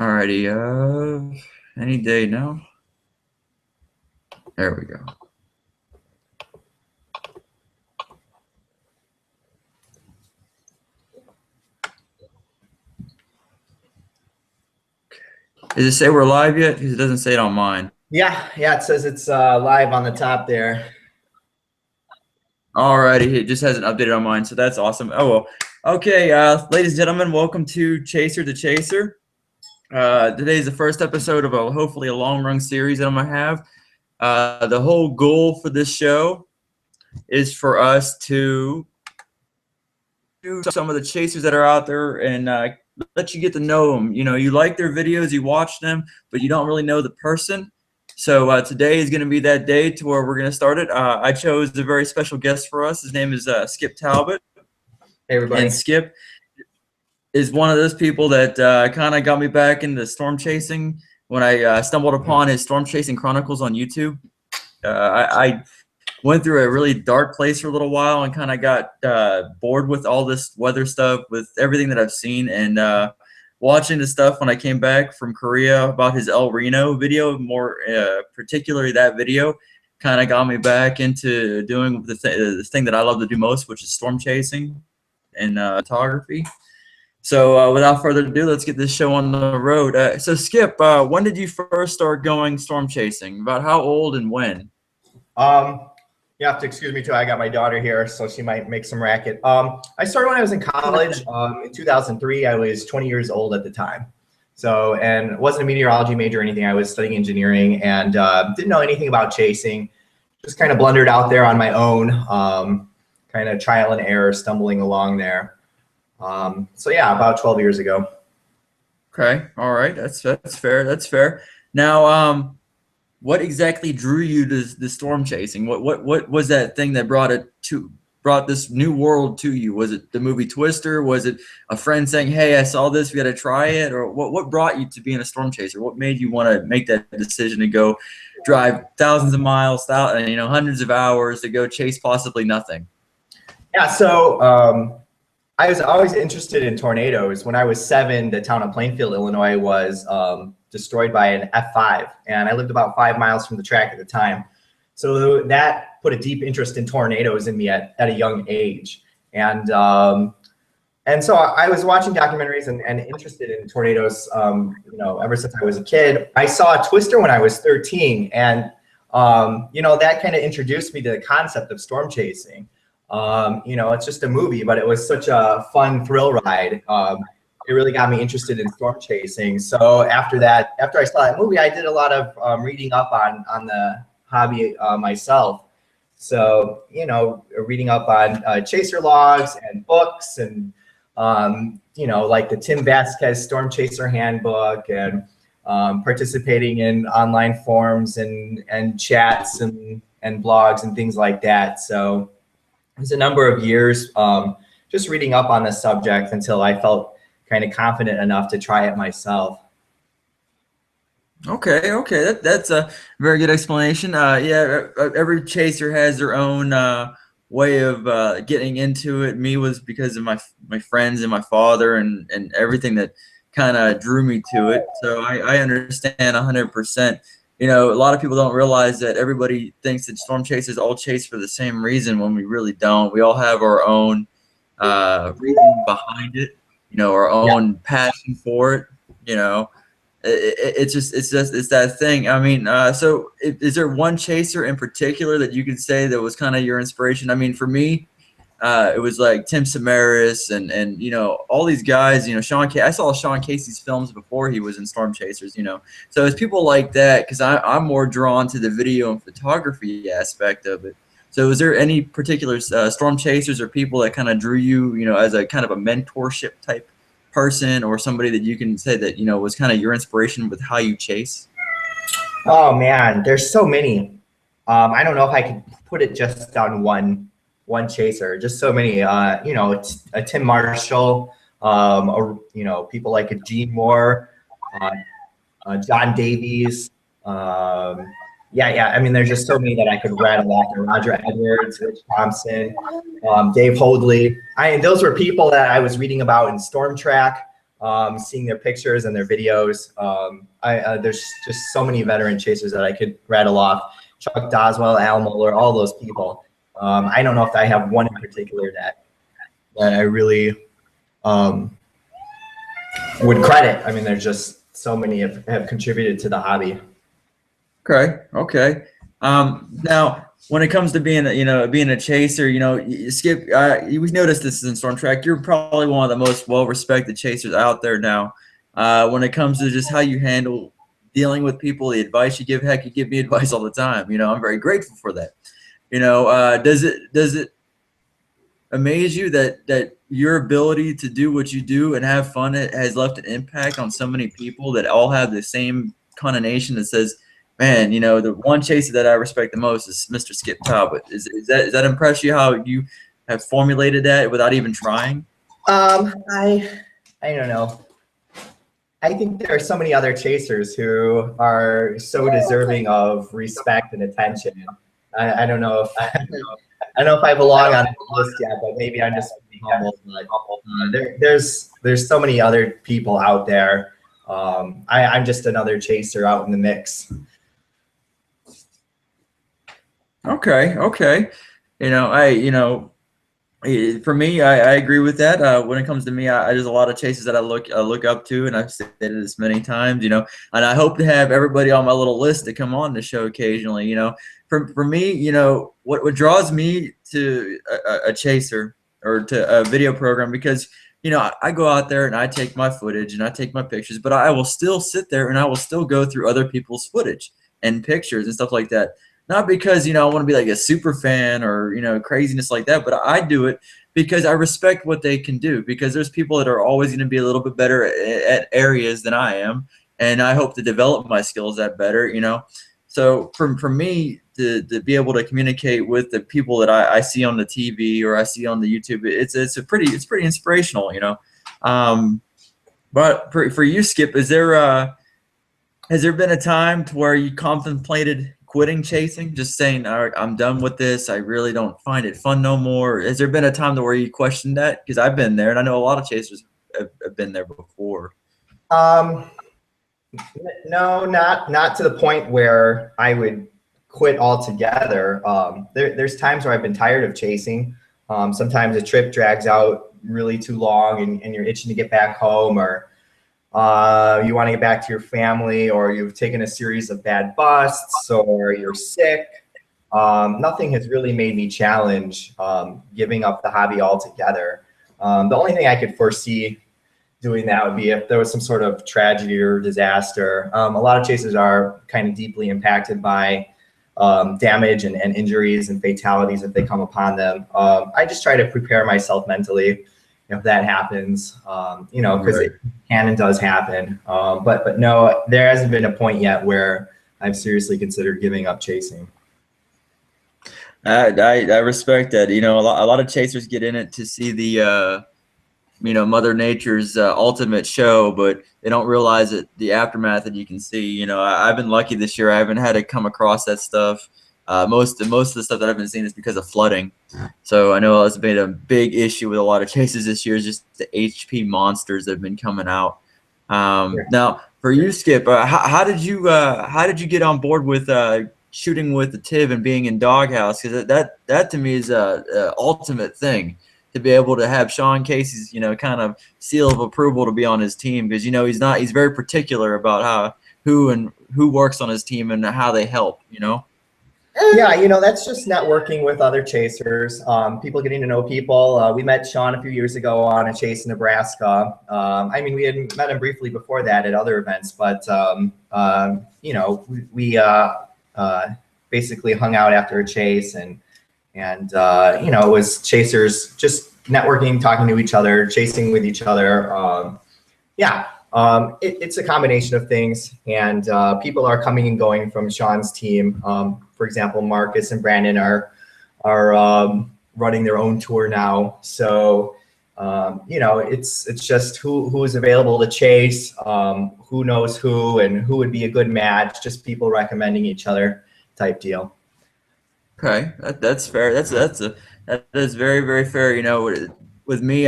Alrighty, any day now. There we go. Does it say we're live yet? Because it doesn't say it on mine. Yeah, it says it's live on the top there. Alrighty, it just hasn't updated on mine, so that's awesome. Oh well. Okay, ladies and gentlemen, welcome to Chaser the Chaser. Today is the first episode of hopefully a long-run series that I'm gonna have. The whole goal for this show is for us to do some of the chasers that are out there and let you get to know them. You know, you like their videos, you watch them, but you don't really know the person. So today is going to be that day to where we're going to start it. I chose a very special guest for us. His name is Skip Talbot. Hey, everybody. And Skip is one of those people that kind of got me back into storm chasing when I stumbled upon his Storm Chasing Chronicles on YouTube. I went through a really dark place for a little while and kind of got bored with all this weather stuff, with everything that I've seen, and watching the stuff when I came back from Korea about his El Reno video, more particularly that video, kind of got me back into doing the thing that I love to do most, which is storm chasing and photography. So without further ado, let's get this show on the road. So Skip, when did you first start going storm chasing? About how old and when? You have to excuse me too. I got my daughter here, so she might make some racket. I started when I was in college. In 2003, I was 20 years old at the time. So, and wasn't a meteorology major or anything. I was studying engineering and didn't know anything about chasing. Just kind of blundered out there on my own, kind of trial and error, stumbling along there. So yeah, about 12 years ago. Okay, all right, that's fair. That's fair. Now, what exactly drew you to the storm chasing? What was that thing that brought this new world to you? Was it the movie Twister? Was it a friend saying, "Hey, I saw this, we got to try it"? Or what brought you to being a storm chaser? What made you want to make that decision to go drive thousands of miles, hundreds of hours to go chase possibly nothing? Yeah, so I was always interested in tornadoes. When I was 7, the town of Plainfield, Illinois was destroyed by an F5, and I lived about 5 miles from the track at the time. So that put a deep interest in tornadoes in me at a young age. And so I was watching documentaries and interested in tornadoes, ever since I was a kid. I saw Twister when I was 13, and that kind of introduced me to the concept of storm chasing. It's just a movie, but it was such a fun thrill ride. It really got me interested in storm chasing. So after I saw that movie, I did a lot of reading up on the hobby myself. So, reading up on chaser logs and books and, like the Tim Vasquez Storm Chaser Handbook, and participating in online forums and chats and blogs and things like that. So it was a number of years just reading up on the subject until I felt kind of confident enough to try it myself. Okay, that's a very good explanation. Yeah, every chaser has their own way of getting into it. Me was because of my friends and my father and everything that kind of drew me to it. So I understand 100%. A lot of people don't realize that everybody thinks that storm chasers all chase for the same reason, when we really don't. We all have our own reason behind it. Our own passion for it. It's that thing. I mean, so is there one chaser in particular that you could say that was kind of your inspiration? I mean, for me, it was like Tim Samaras and all these guys. I saw Sean Casey's films before he was in Storm Chasers. So it's people like that, because I'm more drawn to the video and photography aspect of it. So is there any particular storm chasers or people that kind of drew you, as a kind of a mentorship type person, or somebody that you can say that, was kind of your inspiration with how you chase? Oh man, there's so many. I don't know if I could put it just on one chaser. Just so many. A Tim Marshall, or people like a Gene Moore, John Davies. I mean, there's just so many that I could rattle off. Roger Edwards, Rich Thompson, Dave Hoadley. Those were people that I was reading about in Storm Track. seeing their pictures and their videos. There's just so many veteran chasers that I could rattle off. Chuck Doswell, Al Mohler, all those people. I don't know if I have one in particular that I really would credit. I mean, there's just so many have contributed to the hobby. Okay. Now, when it comes to being a chaser, Skip, we noticed this in Storm Track. You're probably one of the most well-respected chasers out there now. When it comes to just how you handle dealing with people, the advice you give, heck, you give me advice all the time. I'm very grateful for that. Does it amaze you that your ability to do what you do and have fun has left an impact on so many people that all have the same connotation that says, man, the one chaser that I respect the most is Mr. Skip Talbot. Is that impress you how you have formulated that without even trying? I don't know. I think there are so many other chasers who are so deserving of respect and attention. I don't know if I don't know if I belong on the list yet, but maybe I'm just humble. But there's so many other people out there. I'm just another chaser out in the mix. Okay. For me, I agree with that. When it comes to me, there's a lot of chases that I look up to, and I've stated this many times. And I hope to have everybody on my little list to come on the show occasionally. For me, what draws me to a chaser or to a video program, because I go out there and I take my footage and I take my pictures, but I will still sit there and I will still go through other people's footage and pictures and stuff like that. Not because, I want to be like a super fan or, craziness like that, but I do it because I respect what they can do, because there's people that are always going to be a little bit better at areas than I am. And I hope to develop my skills at better, So for me to be able to communicate with the people that I see on the TV or I see on the YouTube, it's pretty inspirational, But for you, Skip, has there been a time to where you contemplated quitting chasing, just saying, all right, I'm done with this, I really don't find it fun no more? Has there been a time to where you questioned that? Because I've been there, and I know a lot of chasers have been there before. No, not to the point where I would quit altogether. There's times where I've been tired of chasing. Sometimes a trip drags out really too long and you're itching to get back home, or you want to get back to your family, or you've taken a series of bad busts, or you're sick. Nothing has really made me challenge giving up the hobby altogether. The only thing I could foresee doing that would be if there was some sort of tragedy or disaster. A lot of chasers are kind of deeply impacted by damage and injuries and fatalities if they come upon them. I just try to prepare myself mentally if that happens, because it can and does happen. But no, there hasn't been a point yet where I've seriously considered giving up chasing. I respect that. A lot of chasers get in it to see the Mother Nature's ultimate show, but they don't realize the aftermath that you can see. I've been lucky this year. I haven't had to come across that stuff. Most of the stuff that I've been seeing is because of flooding. So I know it's been a big issue with a lot of chases this year, is just the HP monsters that have been coming out. Now, for you, Skip, how did you get on board with shooting with the TIV and being in Doghouse? Because that to me is a ultimate thing, to be able to have Sean Casey's kind of seal of approval to be on his team, because he's very particular about who works on his team and how they help. Yeah, that's just networking with other chasers, people getting to know people. We met Sean a few years ago on a chase in Nebraska. We had met him briefly before that at other events, but we basically hung out after a chase, and it was chasers just networking, talking to each other, chasing with each other. It's a combination of things, and people are coming and going from Sean's team. For example, Marcus and Brandon are running their own tour now. So, it's just who is available to chase, who knows who, and who would be a good match. Just people recommending each other, type deal. Okay, that's fair. That is very, very fair. With me,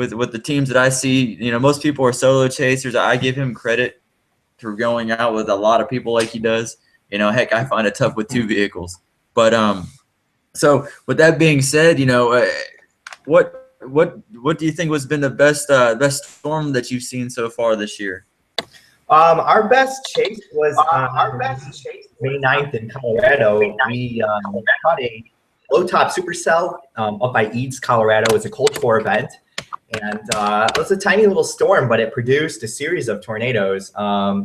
with the teams that I see, most people are solo chasers. I give him credit for going out with a lot of people like he does. Heck, I find it tough with two vehicles. But so with that being said, what do you think has been the best storm that you've seen so far this year? Our best chase was May 9th in Colorado. We caught a low top supercell up by Eads, Colorado. It's a cold core event. And it was a tiny little storm, but it produced a series of tornadoes.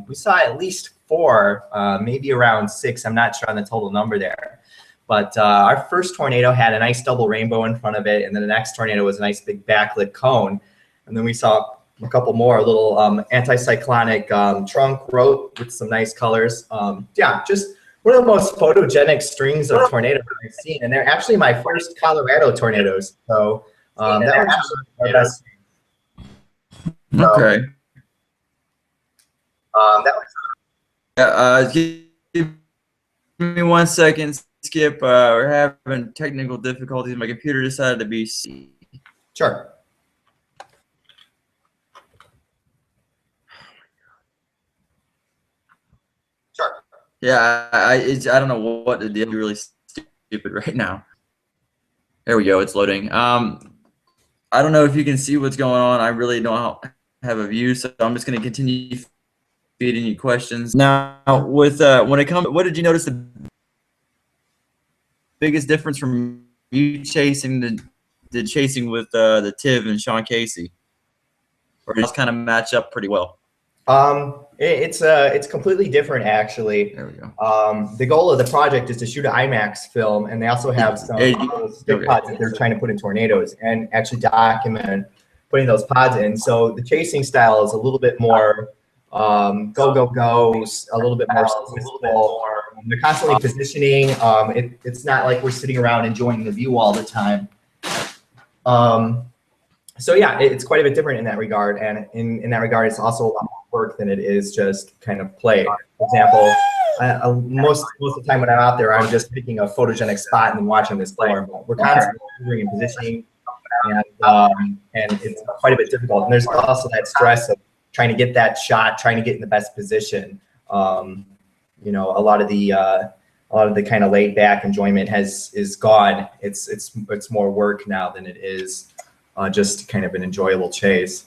We saw at least 4, maybe around 6. I'm not sure on the total number there. But our first tornado had a nice double rainbow in front of it. And then the next tornado was a nice big backlit cone. And then we saw a couple more, a little anticyclonic trunk rope with some nice colors. Yeah, just one of the most photogenic strings of tornadoes I've seen. And they're actually my first Colorado tornadoes. So that was our best. Okay. That was Give me 1 second, Skip. We're having technical difficulties. My computer decided to be C. sure. Sure. Yeah, I don't know what to do. Really stupid right now. There we go. It's loading. I don't know if you can see what's going on. I really don't have a view, so I'm just going to continue feeding you questions. Now, with when it comes, what did you notice the biggest difference from you chasing the chasing with the Tiv and Sean Casey, or does kind of match up pretty well? It's completely different, actually. There we go. The goal of the project is to shoot an IMAX film, and they also have some stick pods that they're trying to put in tornadoes and actually document putting those pods in. So the chasing style is a little bit more go, go, go, a little bit more statistical. They're constantly positioning. It's not like we're sitting around enjoying the view all the time. So yeah, it's quite a bit different in that regard. And in that regard, it's also a lot more work than it is just kind of play. For example, most of the time when I'm out there, I'm just picking a photogenic spot and then watching this form. We're constantly moving and positioning, and it's quite a bit difficult. And there's also that stress of trying to get that shot, trying to get in the best position. A lot of the kind of laid back enjoyment is gone. It's more work now than it is just kind of an enjoyable chase.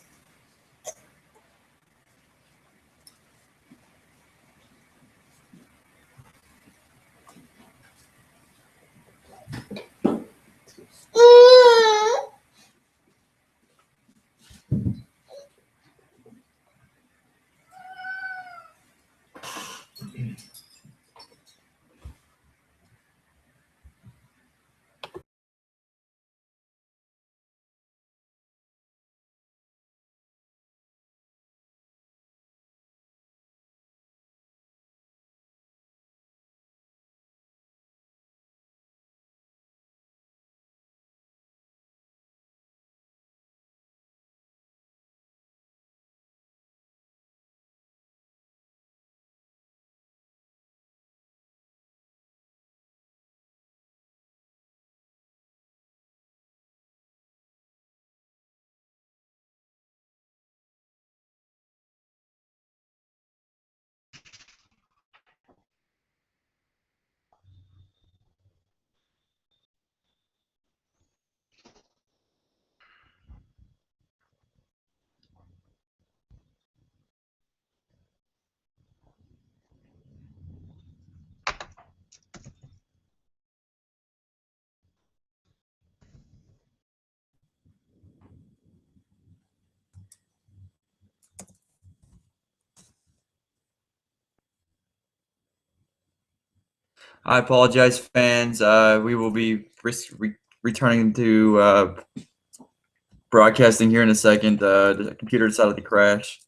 I apologize, fans. We will be returning to broadcasting here in a second. The computer decided to crash,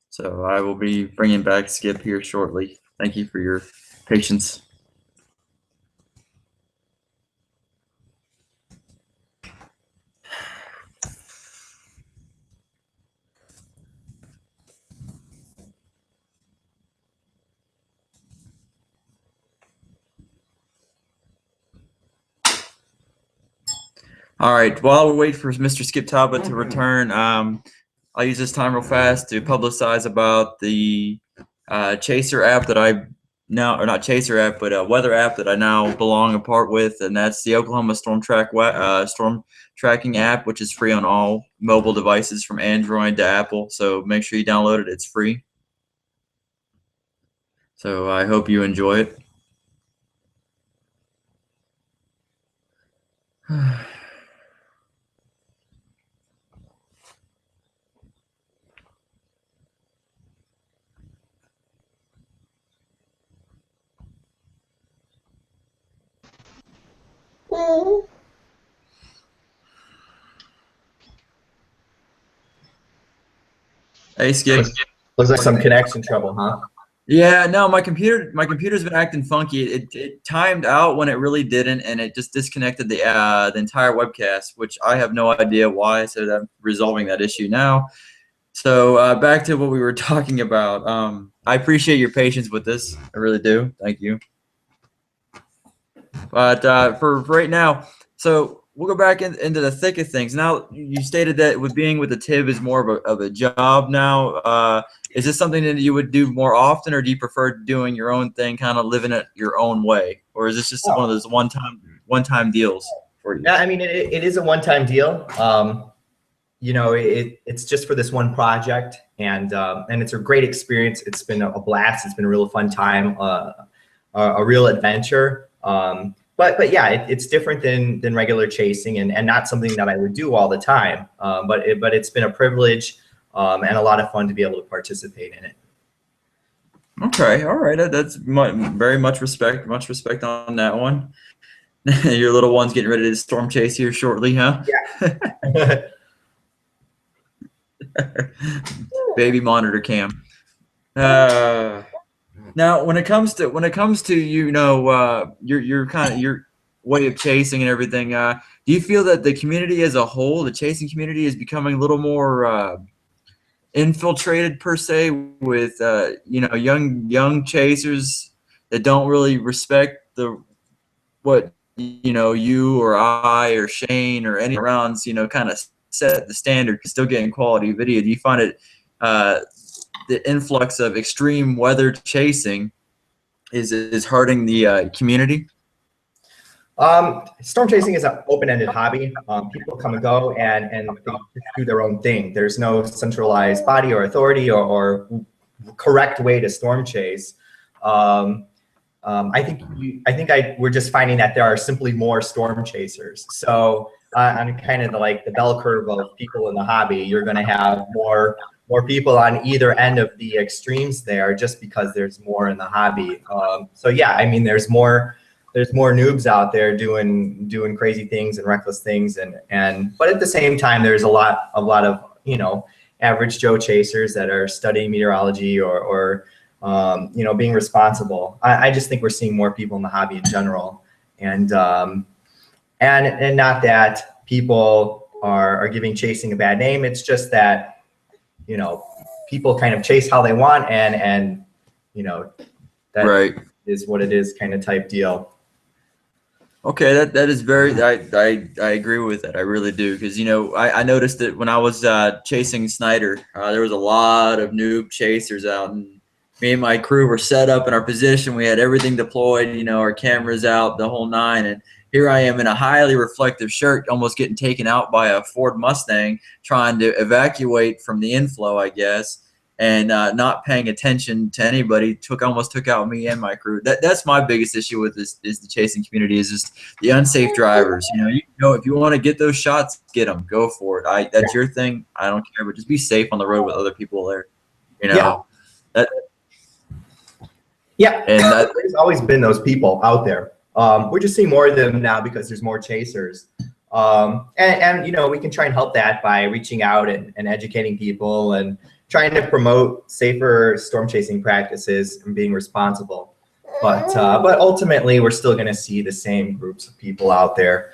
so I will be bringing back Skip here shortly. Thank you for your patience. All right. While we wait for Mr. Skip Talbot to return, I'll use this time real fast to publicize about the Chaser app that I now, or not Chaser app, but a weather app that I now belong a part with, and that's the Oklahoma Storm Tracking app, which is free on all mobile devices from Android to Apple. So make sure you download it. It's free. So I hope you enjoy it. Hey, Skip. Looks like some connection trouble, huh? Yeah, no, my computer's been acting funky. It timed out when it really didn't, and it just disconnected the entire webcast, which I have no idea why. So I'm resolving that issue now. So back to what we were talking about. I appreciate your patience with this. I really do. Thank you. But for right now, so we'll go back into the thick of things. Now, you stated that with being with the TIB is more of a job now. Is this something that you would do more often, or do you prefer doing your own thing, kind of living it your own way? Or is this just one of those one-time deals for you? Yeah, I mean, it is a one-time deal. You know, it's just for this one project, and it's a great experience. It's been a blast. It's been a real fun time, a real adventure. But yeah, it's different than regular chasing, and not something that I would do all the time. But it's been a privilege and a lot of fun to be able to participate in it. Okay, all right. That's very much respect. Much respect on that one. Your little one's getting ready to storm chase here shortly, huh? Yeah. Baby monitor cam. Now, when it comes to you know your way of chasing and everything, do you feel that the community as a whole, the chasing community, is becoming a little more infiltrated per se with you know young chasers that don't really respect what you know you or I or Shane or any rounds kind of set the standard, still getting quality video? Do you find it the influx of extreme weather chasing is hurting the community? Storm chasing is an open-ended hobby. People come and go, and they do their own thing. There's no centralized body or authority or correct way to storm chase. I think we're just finding that there are simply more storm chasers. So on kind of the bell curve of people in the hobby, you're going to have more people on either end of the extremes there, just because there's more in the hobby. So yeah, I mean, there's more noobs out there doing crazy things and reckless things, but at the same time, there's a lot of average Joe chasers that are studying meteorology or being responsible. I just think we're seeing more people in the hobby in general, and not that people are giving chasing a bad name. It's just that people kind of chase how they want, and that Right. is what it is, kind of type deal. Okay, that is very. I agree with that. I really do, because I noticed that when I was chasing Snyder, there was a lot of noob chasers out, and me and my crew were set up in our position. We had everything deployed, our cameras out, the whole nine, and here I am in a highly reflective shirt, almost getting taken out by a Ford Mustang, trying to evacuate from the inflow, I guess, and not paying attention to anybody. Almost took out me and my crew. That's my biggest issue with this is the chasing community, is just the unsafe drivers. If you want to get those shots, get them, go for it. That's your thing. I don't care, but just be safe on the road with other people there. Yeah, and there's always been those people out there. We're just seeing more of them now because there's more chasers. And we can try and help that by reaching out and educating people and trying to promote safer storm chasing practices and being responsible. But ultimately, we're still going to see the same groups of people out there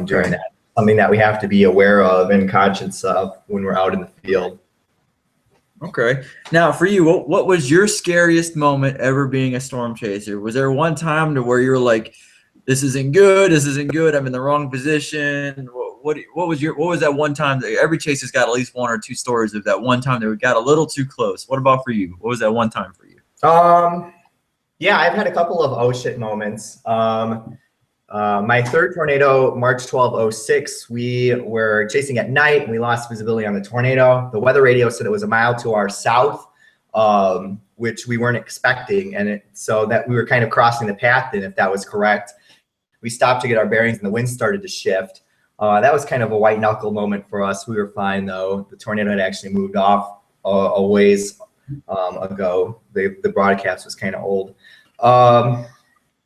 doing that. Something that we have to be aware of and conscious of when we're out in the field. Okay. Now, for you, what was your scariest moment ever being a storm chaser? Was there one time to where you were like, this isn't good, I'm in the wrong position? what was that one time that every chaser's got at least one or two stories of that one time that we got a little too close? What about for you? What was that one time for you? Yeah, I've had a couple of oh shit moments. My third tornado, March 12, 06, we were chasing at night and we lost visibility on the tornado. The weather radio said it was a mile to our south, which we weren't expecting. And so that we were kind of crossing the path, and if that was correct. We stopped to get our bearings and the wind started to shift. That was kind of a white knuckle moment for us. We were fine though. The tornado had actually moved off a ways ago. The broadcast was kind of old.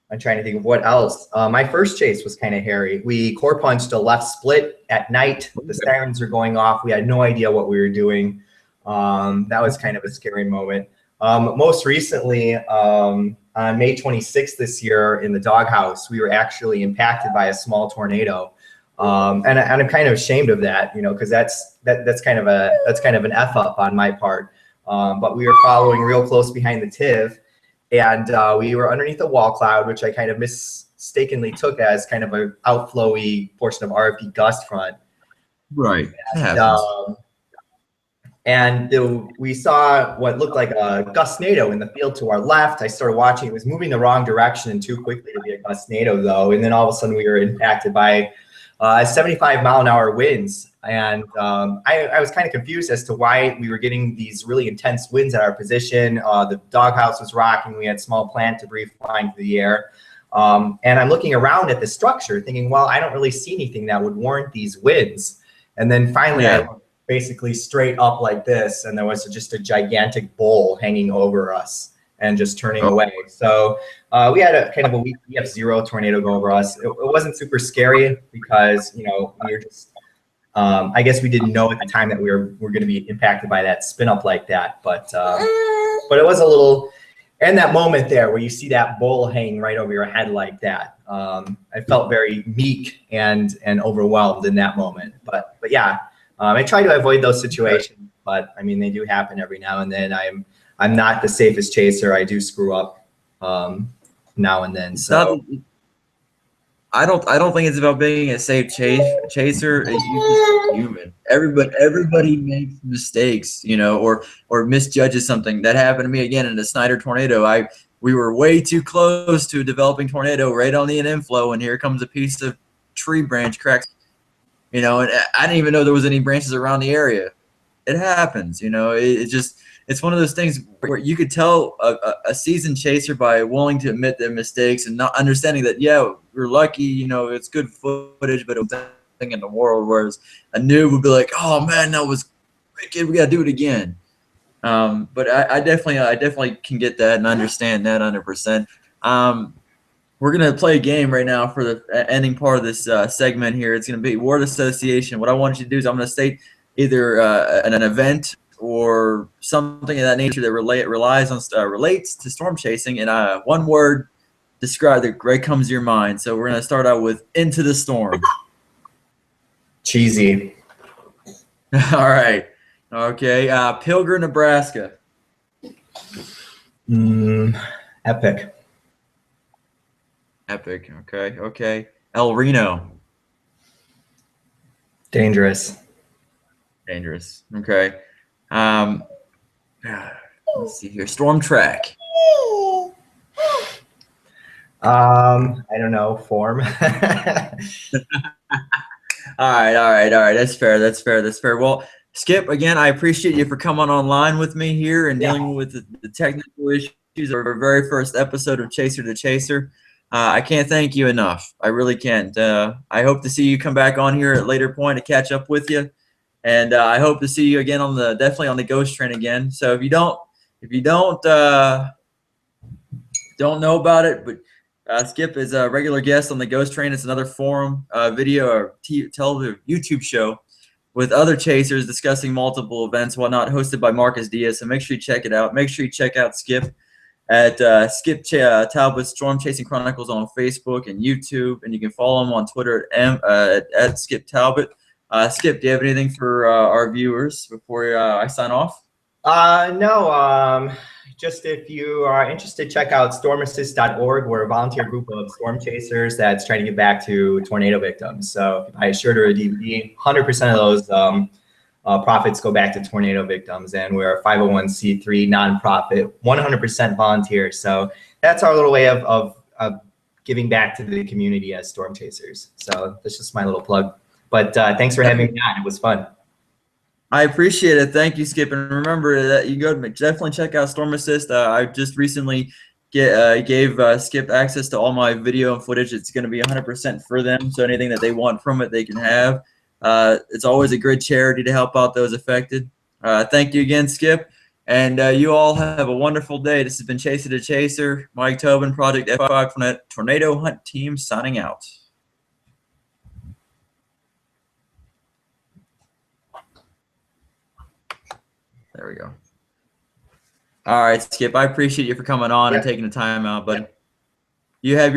I'm trying to think of what else. My first chase was kind of hairy. We core punched a left split at night. The sirens are going off. We had no idea what we were doing. That was kind of a scary moment. Most recently, on May 26th this year in the doghouse, we were actually impacted by a small tornado. And I'm kind of ashamed of that, you know, because that's kind of an F up on my part. But we were following real close behind the TIV, and we were underneath a wall cloud, which I kind of mistakenly took as kind of a outflowy portion of RFD gust front. Right. And we saw what looked like a gustnado in the field to our left. I started watching. It was moving the wrong direction too quickly to be a gustnado, though. And then all of a sudden, we were impacted by 75-mile-an-hour winds. And I was kind of confused as to why we were getting these really intense winds at our position. The doghouse was rocking. We had small plant debris flying through the air. And I'm looking around at the structure thinking, well, I don't really see anything that would warrant these winds. And then finally, I looked basically straight up like this, and there was just a gigantic bowl hanging over us and just turning away. So we had a kind of a weak EF0 tornado go over us. It wasn't super scary because, you know, we were just, I guess we didn't know at the time that we were going to be impacted by that spin up like that. But it was a little, and that moment there where you see that bowl hanging right over your head like that, I felt very meek and overwhelmed in that moment. But yeah, I try to avoid those situations, but I mean, they do happen every now and then. I'm not the safest chaser. I do screw up now and then. So I don't think it's about being a safe chaser. You're just human. Everybody makes mistakes, you know, or misjudges something. That happened to me again in the Snyder tornado. We were way too close to a developing tornado right on the inflow, and here comes a piece of tree branch cracks. You know, and I didn't even know there was any branches around the area. It happens, you know. It's one of those things where you could tell a seasoned chaser by willing to admit their mistakes and not understanding that, yeah, we're lucky, you know, it's good footage, but it was nothing in the world. Whereas a noob would be like, oh man, that was wicked, we gotta do it again. But I definitely can get that and understand that 100%. We're going to play a game right now for the ending part of this segment here. It's going to be word association. What I want you to do is I'm going to state either an event or something of that nature that relates to storm chasing, and one word describe that right comes to your mind. So we're going to start out with into the storm. Cheesy. All right. Okay. Pilgrim, Nebraska. Epic. Epic. Okay. Okay. El Reno. Dangerous. Dangerous. Okay. Let's see here. Storm Track. I don't know. Form. All right. That's fair. Well, Skip, again, I appreciate you for coming online with me here and dealing with the technical issues of our very first episode of Chaser to Chaser. I can't thank you enough. I really can't. I hope to see you come back on here at a later point to catch up with you. And I hope to see you again definitely on the Ghost Train again. So if you don't know about it, but Skip is a regular guest on the Ghost Train. It's another forum, video or television YouTube show with other chasers discussing multiple events, whatnot, hosted by Marcus Diaz. So make sure you check it out. Make sure you check out Skip at Skip Talbot Storm Chasing Chronicles on Facebook and YouTube, and you can follow him on Twitter at Skip Talbot. Skip, do you have anything for our viewers before I sign off? No. just if you are interested, check out stormassist.org. We're a volunteer group of storm chasers that's trying to get back to tornado victims. So if you buy a shirt or a DVD, 100% of those profits go back to tornado victims. And we're a 501c3 nonprofit, 100% volunteer. So that's our little way of giving back to the community as storm chasers. So that's just my little plug. But thanks for having me on. It was fun. I appreciate it. Thank you, Skip. And remember that you definitely check out Storm Assist. I just recently gave Skip access to all my video and footage. It's going to be 100% for them. So anything that they want from it, they can have. It's always a great charity to help out those affected. Thank you again, Skip. And you all have a wonderful day. This has been Chaser to Chaser. Mike Tobin, Project F5 Tornado Hunt Team signing out. There we go. All right, Skip. I appreciate you for coming on and taking the time out, but you have your